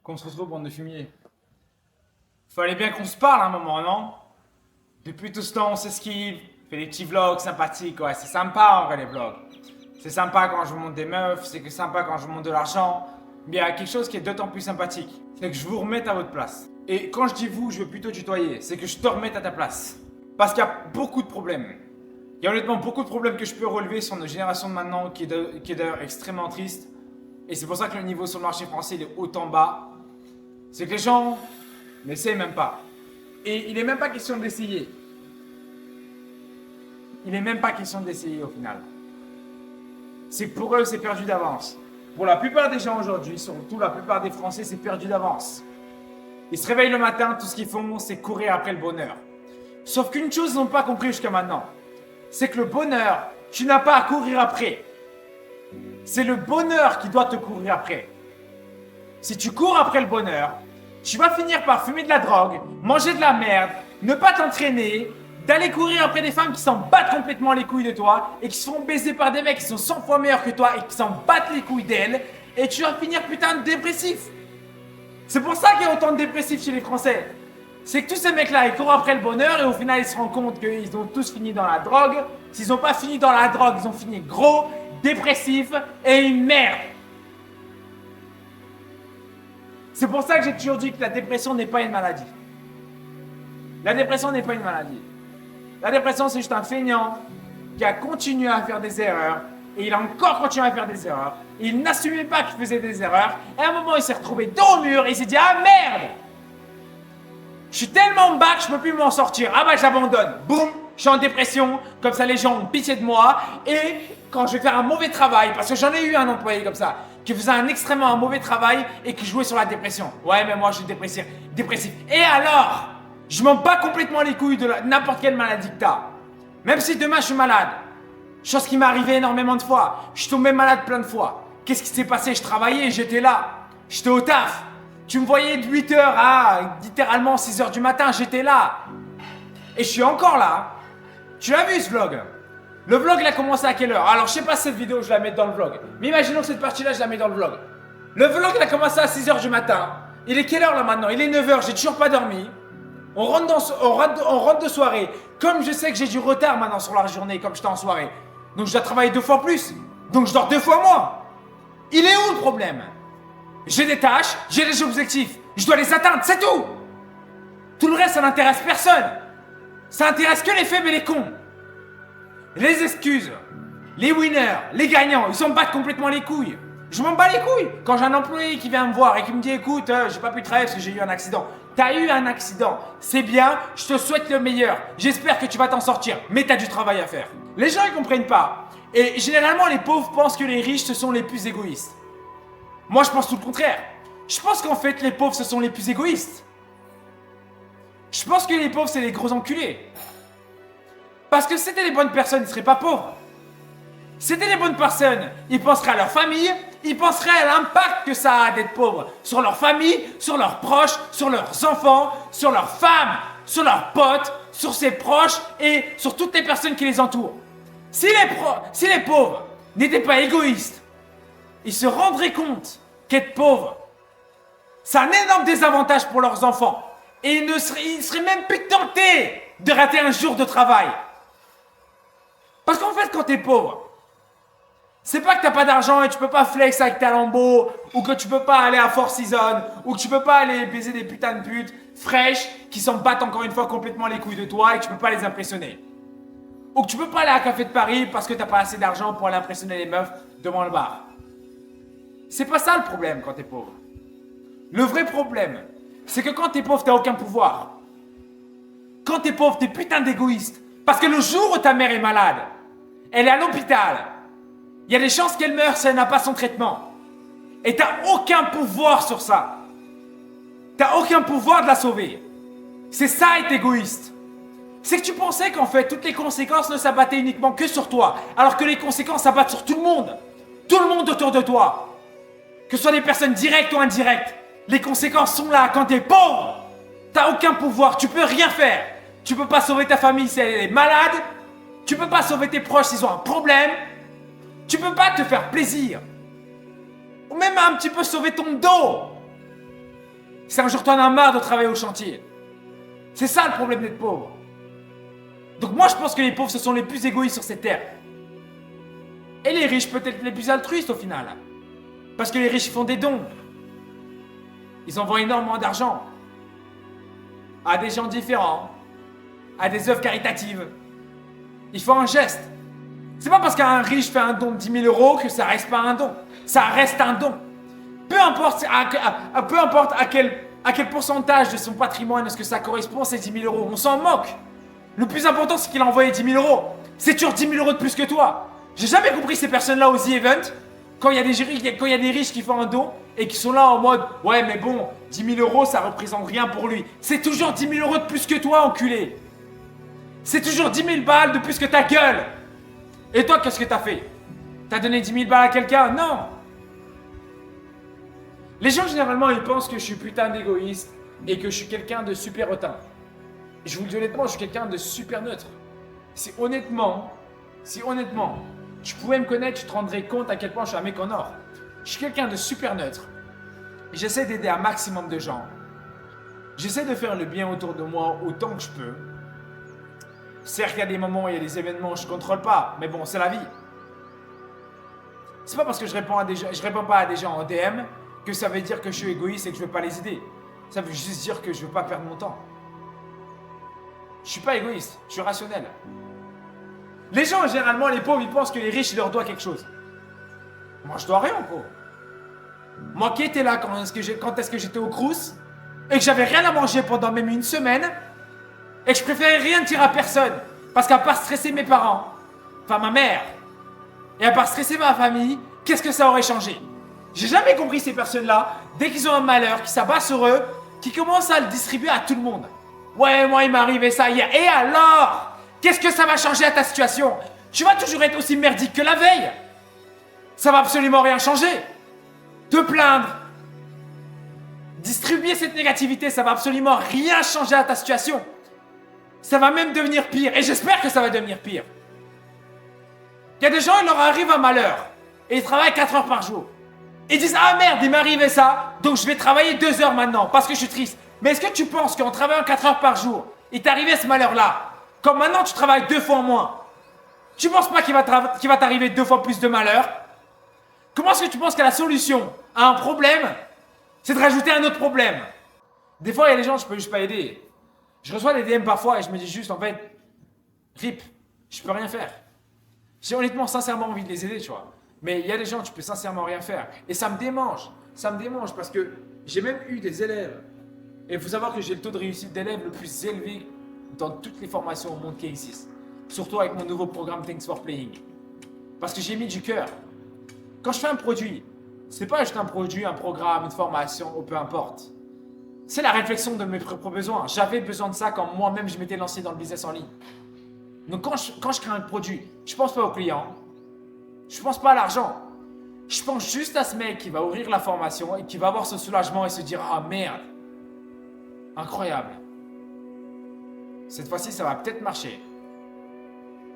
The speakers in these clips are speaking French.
qu'on se retrouve, bande de fumier. Fallait bien qu'on se parle à un moment, non? Depuis tout ce temps, on s'esquive, fait des petits vlogs sympathiques, ouais, c'est sympa en vrai les vlogs. C'est sympa quand je vous montre des meufs, c'est sympa quand je vous montre de l'argent. Mais il y a quelque chose qui est d'autant plus sympathique, c'est que je vous remette à votre place. Et quand je dis vous, je veux plutôt tutoyer, c'est que je te remette à ta place. Parce qu'il y a beaucoup de problèmes. Il y a honnêtement beaucoup de problèmes que je peux relever sur notre génération de maintenant, qui est d'ailleurs extrêmement triste. Et c'est pour ça que le niveau sur le marché français il est autant bas. C'est que les gens n'essayent même pas. Et il n'est même pas question d'essayer. Il n'est même pas question d'essayer au final. C'est que pour eux, c'est perdu d'avance. Pour la plupart des gens aujourd'hui, surtout la plupart des Français, c'est perdu d'avance. Ils se réveillent le matin, tout ce qu'ils font, c'est courir après le bonheur. Sauf qu'une chose ils n'ont pas compris jusqu'à maintenant, c'est que le bonheur, tu n'as pas à courir après. C'est le bonheur qui doit te courir après. Si tu cours après le bonheur, tu vas finir par fumer de la drogue, manger de la merde, ne pas t'entraîner, d'aller courir après des femmes qui s'en battent complètement les couilles de toi et qui se font baiser par des mecs qui sont 100 fois meilleurs que toi et qui s'en battent les couilles d'elles, et tu vas finir putain de dépressif. C'est pour ça qu'il y a autant de dépressifs chez les Français. C'est que tous ces mecs-là, ils courent après le bonheur et au final, ils se rendent compte qu'ils ont tous fini dans la drogue. S'ils n'ont pas fini dans la drogue, ils ont fini gros, dépressifs et une merde. C'est pour ça que j'ai toujours dit que la dépression n'est pas une maladie. La dépression n'est pas une maladie. La dépression, c'est juste un feignant qui a continué à faire des erreurs et il a encore continué à faire des erreurs. Il n'assumait pas qu'il faisait des erreurs et à un moment, il s'est retrouvé dos au mur et il s'est dit « Ah merde! Je suis tellement bas que je peux plus m'en sortir. Ah bah j'abandonne. Boum, je suis en dépression. Comme ça les gens ont pitié de moi. Et quand je vais faire un mauvais travail, parce que j'en ai eu un employé comme ça, qui faisait un mauvais travail et qui jouait sur la dépression. Ouais mais moi je suis dépressif. Et alors, je m'en bats complètement les couilles de n'importe quelle maladie que t'as. Même si demain je suis malade. Chose qui m'est arrivée énormément de fois. Je suis tombé malade plein de fois. Qu'est-ce qui s'est passé? Je travaillais, j'étais là. J'étais au taf. Tu me voyais de 8h à littéralement 6h du matin, j'étais là. Et je suis encore là. Tu l'as vu ce vlog? Le vlog il a commencé à quelle heure? Alors je sais pas si cette vidéo je la mets dans le vlog. Mais imaginons que cette partie-là je la mets dans le vlog. Le vlog il a commencé à 6h du matin. Il est quelle heure là maintenant? Il est 9h, j'ai toujours pas dormi. On rentre de soirée. Comme je sais que j'ai du retard maintenant sur la journée, comme j'étais en soirée. Donc je dois travailler 2 fois plus. Donc je dors 2 fois moins. Il est où le problème? J'ai des tâches, j'ai des objectifs. Je dois les atteindre, c'est tout. Tout le reste, ça n'intéresse personne. Ça intéresse que les faibles et les cons. Les excuses, les winners, les gagnants, ils s'en battent complètement les couilles. Je m'en bats les couilles. Quand j'ai un employé qui vient me voir et qui me dit écoute, j'ai pas pu travailler parce que j'ai eu un accident. T'as eu un accident, c'est bien, je te souhaite le meilleur. J'espère que tu vas t'en sortir, mais t'as du travail à faire. Les gens ils comprennent pas. Et généralement les pauvres pensent que les riches ce sont les plus égoïstes. Moi je pense tout le contraire. Je pense qu'en fait les pauvres ce sont les plus égoïstes. Je pense que les pauvres c'est les gros enculés. Parce que si c'était les bonnes personnes, ils seraient pas pauvres. Si c'était les bonnes personnes, ils penseraient à leur famille, ils penseraient à l'impact que ça a d'être pauvre sur leur famille, sur leurs proches, sur leurs enfants, sur leurs femmes, sur leurs potes, sur ses proches et sur toutes les personnes qui les entourent. Si les pauvres n'étaient pas égoïstes, ils se rendraient compte qu'être pauvre, c'est un énorme désavantage pour leurs enfants. Et ils seraient même plus tentés de rater un jour de travail. Parce qu'en fait, quand t'es pauvre, c'est pas que t'as pas d'argent et tu peux pas flex avec ta Lambo, ou que tu peux pas aller à Four Seasons, ou que tu peux pas aller baiser des putains de putes fraîches qui s'en battent encore une fois complètement les couilles de toi et que tu peux pas les impressionner. Ou que tu peux pas aller à Café de Paris parce que t'as pas assez d'argent pour aller impressionner les meufs devant le bar. C'est pas ça le problème quand t'es pauvre. Le vrai problème, c'est que quand t'es pauvre, t'as aucun pouvoir. Quand t'es pauvre, t'es putain d'égoïste. Parce que le jour où ta mère est malade, elle est à l'hôpital, il y a des chances qu'elle meure si elle n'a pas son traitement. Et t'as aucun pouvoir sur ça. T'as aucun pouvoir de la sauver. C'est ça être égoïste. C'est que tu pensais qu'en fait, toutes les conséquences ne s'abattaient uniquement que sur toi, alors que les conséquences s'abattent sur tout le monde. Tout le monde autour de toi. Que ce soit des personnes directes ou indirectes. Les conséquences sont là. Quand t'es pauvre, t'as aucun pouvoir, tu peux rien faire. Tu peux pas sauver ta famille si elle est malade. Tu peux pas sauver tes proches s'ils ont un problème. Tu peux pas te faire plaisir. Ou même un petit peu sauver ton dos. C'est un jour, tu en as marre de travailler au chantier. C'est ça le problème d'être pauvre. Donc moi, je pense que les pauvres, ce sont les plus égoïstes sur cette terre. Et les riches, peut-être les plus altruistes au final. Parce que les riches font des dons. Ils envoient énormément d'argent à des gens différents, à des œuvres caritatives. Ils font un geste. C'est pas parce qu'un riche fait un don de 10 000 euros que ça reste pas un don. Ça reste un don. Peu importe à quel pourcentage de son patrimoine est-ce que ça correspond, ces 10 000 euros. On s'en moque. Le plus important, c'est qu'il a envoyé 10 000 euros. C'est toujours 10 000 euros de plus que toi. J'ai jamais compris ces personnes-là aux The Event, quand il y a des riches qui font un don et qui sont là en mode « Ouais, mais bon, 10 000 euros, ça représente rien pour lui. » C'est toujours 10 000 euros de plus que toi, enculé. C'est toujours 10 000 balles de plus que ta gueule. Et toi, qu'est-ce que t'as fait? T'as donné 10 000 balles à quelqu'un? Non. Les gens, généralement, ils pensent que je suis putain d'égoïste et que je suis quelqu'un de super hautain. Je vous le dis honnêtement, je suis quelqu'un de super neutre. Si honnêtement, tu pouvais me connaître, tu te rendrais compte à quel point je suis un mec en or. Je suis quelqu'un de super neutre. J'essaie d'aider un maximum de gens. J'essaie de faire le bien autour de moi autant que je peux. Certes, il y a des moments où il y a des événements où je ne contrôle pas, mais bon, c'est la vie. C'est pas parce que je réponds pas à des gens en DM que ça veut dire que je suis égoïste et que je ne veux pas les aider. Ça veut juste dire que je ne veux pas perdre mon temps. Je suis pas égoïste, je suis rationnel. Les gens, généralement, les pauvres, ils pensent que les riches, ils leur doivent quelque chose. Moi, je dois rien aux pauvres. Moi qui étais là quand est-ce que j'étais au Crous et que j'avais rien à manger pendant même une semaine et que je préférais rien dire à personne parce qu'à part stresser mes parents, enfin ma mère, et à part stresser ma famille, qu'est-ce que ça aurait changé? J'ai jamais compris ces personnes-là, dès qu'ils ont un malheur, qui s'abattent sur eux, qui commencent à le distribuer à tout le monde. Ouais, moi il m'est arrivé ça hier. Et alors? Qu'est-ce que ça va changer à ta situation? Tu vas toujours être aussi merdique que la veille. Ça va absolument rien changer. Te plaindre, distribuer cette négativité, ça va absolument rien changer à ta situation. Ça va même devenir pire. Et j'espère que ça va devenir pire. Il y a des gens, il leur arrive un malheur. Et ils travaillent 4 heures par jour. Ils disent, ah merde, il m'est arrivé ça. Donc je vais travailler 2 heures maintenant parce que je suis triste. Mais est-ce que tu penses qu'en travaillant 4 heures par jour, il t'est arrivé ce malheur-là? Comme maintenant tu travailles 2 fois moins. Tu penses pas qu'il va t'arriver 2 fois plus de malheur? Comment est-ce que tu penses que la solution à un problème, c'est de rajouter un autre problème? Des fois, il y a des gens, je peux juste pas aider. Je reçois des DM parfois et je me dis juste, en fait, RIP, je peux rien faire. J'ai honnêtement, sincèrement envie de les aider, tu vois. Mais il y a des gens, tu peux sincèrement rien faire. Et ça me démange. Ça me démange parce que j'ai même eu des élèves. Et il faut savoir que j'ai le taux de réussite d'élèves le plus élevé dans toutes les formations au monde qui existent. Surtout avec mon nouveau programme Thanks for Playing. Parce que j'ai mis du cœur. Quand je fais un produit, c'est pas juste un produit, un programme, une formation ou peu importe. C'est la réflexion de mes propres besoins. J'avais besoin de ça quand moi-même je m'étais lancé dans le business en ligne. Donc quand je crée un produit, je pense pas au client, je pense pas à l'argent. Je pense juste à ce mec qui va ouvrir la formation et qui va avoir ce soulagement et se dire ah merde, incroyable. Cette fois-ci ça va peut-être marcher.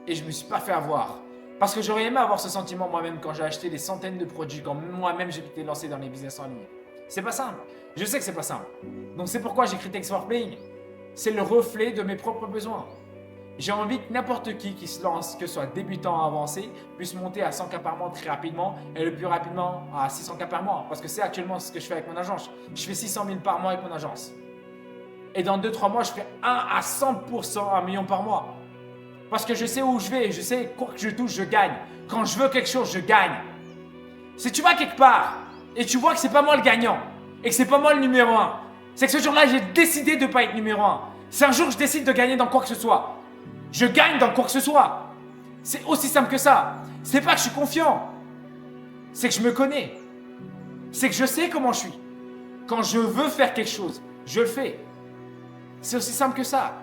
Et je me suis pas fait avoir. Parce que j'aurais aimé avoir ce sentiment moi-même quand j'ai acheté des centaines de produits, quand moi-même j'ai été lancé dans les business en ligne. C'est pas simple. Je sais que c'est pas simple. Donc c'est pourquoi j'ai créé Thanks for Playing. C'est le reflet de mes propres besoins. J'ai envie que n'importe qui se lance, que ce soit débutant ou avancé, puisse monter à 100 cas par mois très rapidement et le plus rapidement à 600 cas par mois. Parce que c'est actuellement ce que je fais avec mon agence. Je fais 600 000 par mois avec mon agence. Et dans 2-3 mois, je fais 1 à 100%, 1 million par mois. Parce que je sais où je vais, je sais quoi que je touche, je gagne. Quand je veux quelque chose, je gagne. Si tu vas quelque part et tu vois que c'est pas moi le gagnant et que c'est pas moi le numéro 1, c'est que ce jour-là, j'ai décidé de ne pas être numéro 1. C'est un jour que je décide de gagner dans quoi que ce soit. Je gagne dans quoi que ce soit. C'est aussi simple que ça. C'est pas que je suis confiant. C'est que je me connais. C'est que je sais comment je suis. Quand je veux faire quelque chose, je le fais. C'est aussi simple que ça.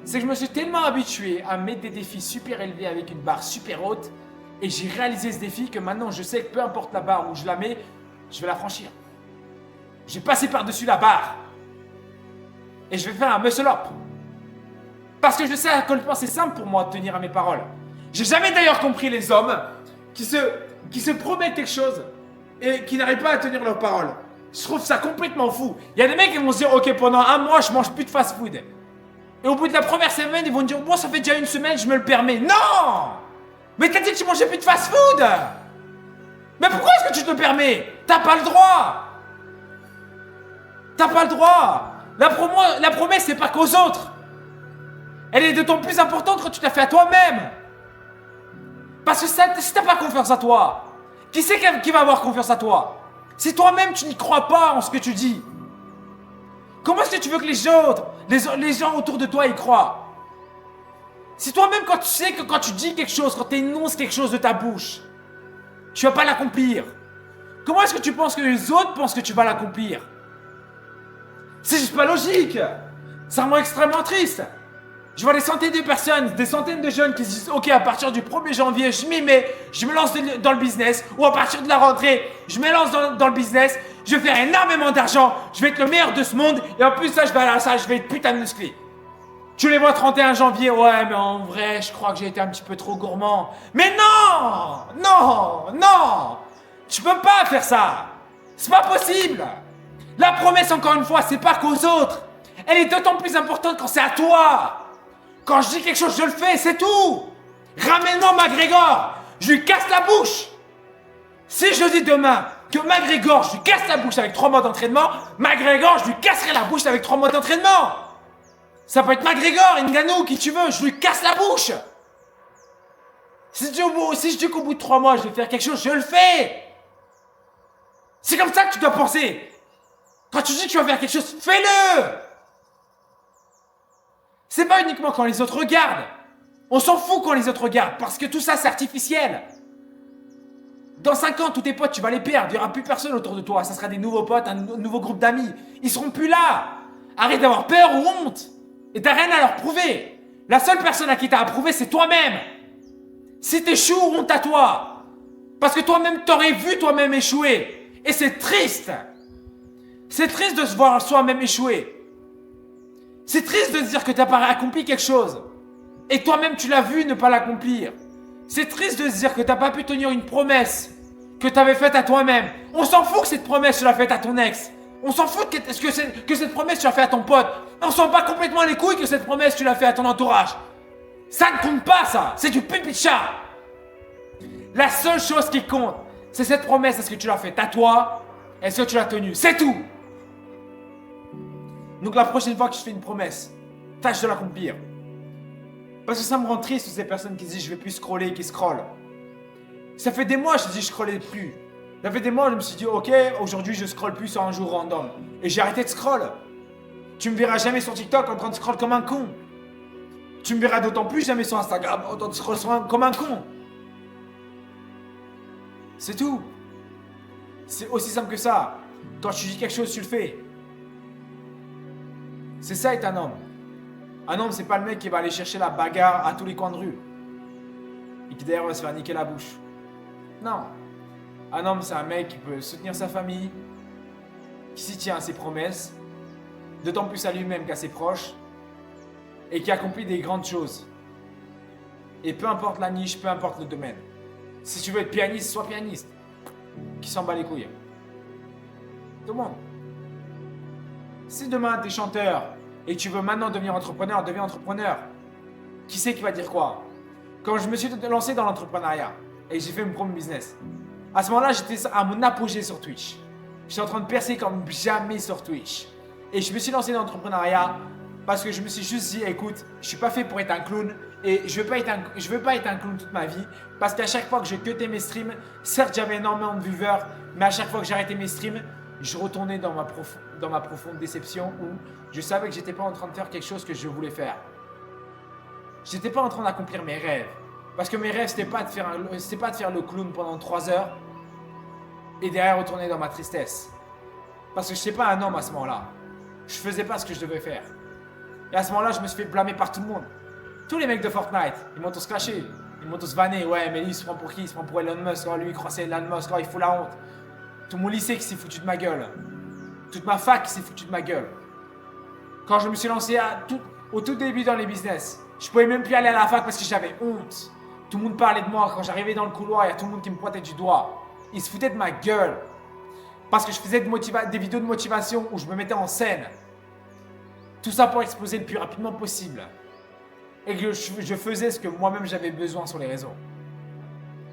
C'est que je me suis tellement habitué à mettre des défis super élevés avec une barre super haute et j'ai réalisé ce défi que maintenant je sais que peu importe la barre où je la mets, je vais la franchir. J'ai passé par-dessus la barre et je vais faire un muscle up. Parce que je sais à quel point c'est simple pour moi de tenir à mes paroles. J'ai jamais d'ailleurs compris les hommes qui se promettent quelque chose et qui n'arrivent pas à tenir leurs paroles. Je trouve ça complètement fou. Il y a des mecs qui vont se dire, ok, pendant un mois, je mange plus de fast-food. Et au bout de la première semaine, ils vont dire, bon, ça fait déjà une semaine, je me le permets. Non! Mais t'as dit que tu mangeais plus de fast-food! Mais pourquoi est-ce que tu te le permets? T'as pas le droit! T'as pas le droit! La promesse, c'est pas qu'aux autres. Elle est d'autant plus importante quand tu l'as fait à toi-même. Parce que si t'as pas confiance à toi, qui c'est qui va avoir confiance à toi? Si toi-même tu n'y crois pas en ce que tu dis, comment est-ce que tu veux que les gens autour de toi y croient? Si toi-même quand tu sais que quand tu dis quelque chose, quand tu énonces quelque chose de ta bouche, tu vas pas l'accomplir, comment est-ce que tu penses que les autres pensent que tu vas l'accomplir? C'est juste pas logique. Ça me rend extrêmement triste. Je vois des centaines de personnes, des centaines de jeunes qui se disent « Ok, à partir du 1er janvier, je m'y mets, je me lance dans le business. » Ou à partir de la rentrée, je me lance dans le business. Je vais faire énormément d'argent. Je vais être le meilleur de ce monde. Et en plus, ça, je vais aller à la salle, je vais être putain de musclé. Tu les vois 31 janvier. Ouais, mais en vrai, je crois que j'ai été un petit peu trop gourmand. Mais non! Non! Non! Tu peux pas faire ça. C'est pas possible. La promesse, encore une fois, c'est pas qu'aux autres. Elle est d'autant plus importante quand c'est à toi. Quand je dis quelque chose, je le fais, c'est tout. Ramène-moi McGregor, je lui casse la bouche. Si je dis demain que McGregor, je lui casse la bouche avec 3 mois d'entraînement, McGregor, je lui casserai la bouche avec 3 mois d'entraînement. Ça peut être McGregor, Ngannou, qui tu veux, je lui casse la bouche. Si je dis qu'au bout de 3 mois, je vais faire quelque chose, je le fais. C'est comme ça que tu dois penser. Quand tu dis que tu vas faire quelque chose, fais-le. C'est pas uniquement quand les autres regardent. On s'en fout quand les autres regardent, parce que tout ça, c'est artificiel. Dans 5 ans, tous tes potes, tu vas les perdre. Il n'y aura plus personne autour de toi. Ça sera des nouveaux potes, un nouveau groupe d'amis. Ils seront plus là. Arrête d'avoir peur ou honte. Et t'as rien à leur prouver. La seule personne à qui t'as à prouver, c'est toi-même. Si t'échoues, honte à toi. Parce que toi-même, t'aurais vu toi-même échouer. Et c'est triste. C'est triste de se voir soi-même échouer. C'est triste de se dire que tu n'as pas accompli quelque chose. Et toi-même, tu l'as vu ne pas l'accomplir. C'est triste de se dire que tu n'as pas pu tenir une promesse que tu avais faite à toi-même. On s'en fout que cette promesse, tu l'as faite à ton ex. On s'en fout que cette promesse, tu l'as faite à ton pote. On s'en bat complètement les couilles que cette promesse, tu l'as faite à ton entourage. Ça ne compte pas, ça. C'est du pipi de chat. La seule chose qui compte, c'est cette promesse. Est-ce que tu l'as faite à toi? Est-ce que tu l'as tenue? C'est tout. Donc la prochaine fois que je fais une promesse, tâche de l'accomplir. Parce que ça me rend triste ces personnes qui disent je vais plus scroller, qui scrollent. Ça fait des mois je dis je scrollais plus. Ça fait des mois je me suis dit ok, aujourd'hui je scrolle plus sur un jour random. Et j'ai arrêté de scroll. Tu me verras jamais sur TikTok en train de scroll comme un con. Tu me verras d'autant plus jamais sur Instagram en train de scroll comme un con. C'est tout. C'est aussi simple que ça. Quand tu dis quelque chose, tu le fais. C'est ça être un homme. Un homme, c'est pas le mec qui va aller chercher la bagarre à tous les coins de rue. Et qui d'ailleurs va se faire niquer la bouche. Non. Un homme, c'est un mec qui peut soutenir sa famille, qui s'y tient à ses promesses, d'autant plus à lui-même qu'à ses proches, et qui accomplit des grandes choses. Et peu importe la niche, peu importe le domaine. Si tu veux être pianiste, sois pianiste. Qui s'en bat les couilles. Tout le monde. Si demain tu es chanteur et tu veux maintenant devenir entrepreneur, deviens entrepreneur. Qui c'est qui va dire quoi? Quand je me suis lancé dans l'entrepreneuriat et j'ai fait mon premier business, à ce moment-là, j'étais à mon apogée sur Twitch. J'étais en train de percer comme jamais sur Twitch. Et je me suis lancé dans l'entrepreneuriat parce que je me suis juste dit, écoute, je suis pas fait pour être un clown et je veux pas être un clown toute ma vie parce qu'à chaque fois que je cutais mes streams, certes j'avais énormément de viewers, mais à chaque fois que j'arrêtais mes streams, je retournais dans ma profonde déception où je savais que j'étais pas en train de faire quelque chose que je voulais faire. J'étais pas en train d'accomplir mes rêves. Parce que mes rêves, c'était pas de faire le clown pendant 3 heures et derrière retourner dans ma tristesse. Parce que je n'étais pas un homme à ce moment-là. Je faisais pas ce que je devais faire. Et à ce moment-là, je me suis fait blâmer par tout le monde. Tous les mecs de Fortnite, ils m'ont tous clashé. Ils m'ont tous vanné. Ouais, mais lui, il se prend pour qui? Il se prend pour Elon Musk. Oh, lui, il croit c'est Elon Musk. Oh, il fout la honte. Tout mon lycée qui s'est foutu de ma gueule. Toute ma fac qui s'est foutu de ma gueule. Quand je me suis lancé au tout début dans les business, je pouvais même plus aller à la fac parce que j'avais honte. Tout le monde parlait de moi. Quand j'arrivais dans le couloir, il y a tout le monde qui me pointait du doigt. Ils se foutaient de ma gueule. Parce que je faisais des vidéos de motivation où je me mettais en scène. Tout ça pour exploser le plus rapidement possible. Et que je faisais ce que moi-même j'avais besoin sur les réseaux.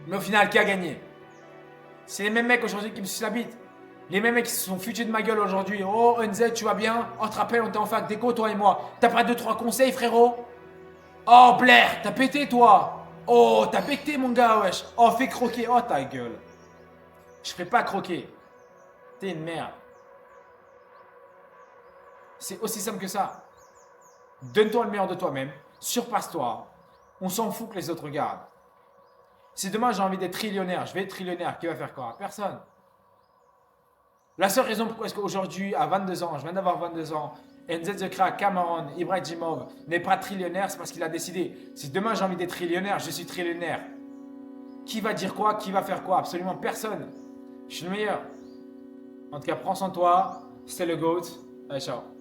Mais au final, qui a gagné? C'est les mêmes mecs aujourd'hui qui me sucent la bite. Les mêmes mecs qui se sont foutus de ma gueule aujourd'hui. Oh, NZ, tu vas bien? Oh, tu te rappelles, on était en fac d'éco, toi et moi. T'as pas 2-3 conseils, frérot? Oh, Blair, t'as pété, toi? Oh, t'as pété, mon gars, wesh. Oh, fais croquer. Oh, ta gueule. Je ferai pas croquer. T'es une merde. C'est aussi simple que ça. Donne-toi le meilleur de toi-même. Surpasse-toi. On s'en fout que les autres regardent. Si demain j'ai envie d'être trillionnaire, je vais être trillionnaire. Qui va faire quoi? Personne. La seule raison pourquoi est-ce qu'aujourd'hui, à 22 ans, je viens d'avoir 22 ans, NZ The Crack, Cameron, Ibrahimov n'est pas trillionnaire, c'est parce qu'il a décidé. Si demain j'ai envie d'être trillionnaire, je suis trillionnaire. Qui va dire quoi? Qui va faire quoi? Absolument personne. Je suis le meilleur. En tout cas, prends soin de toi. C'était le GOAT. Allez, ciao.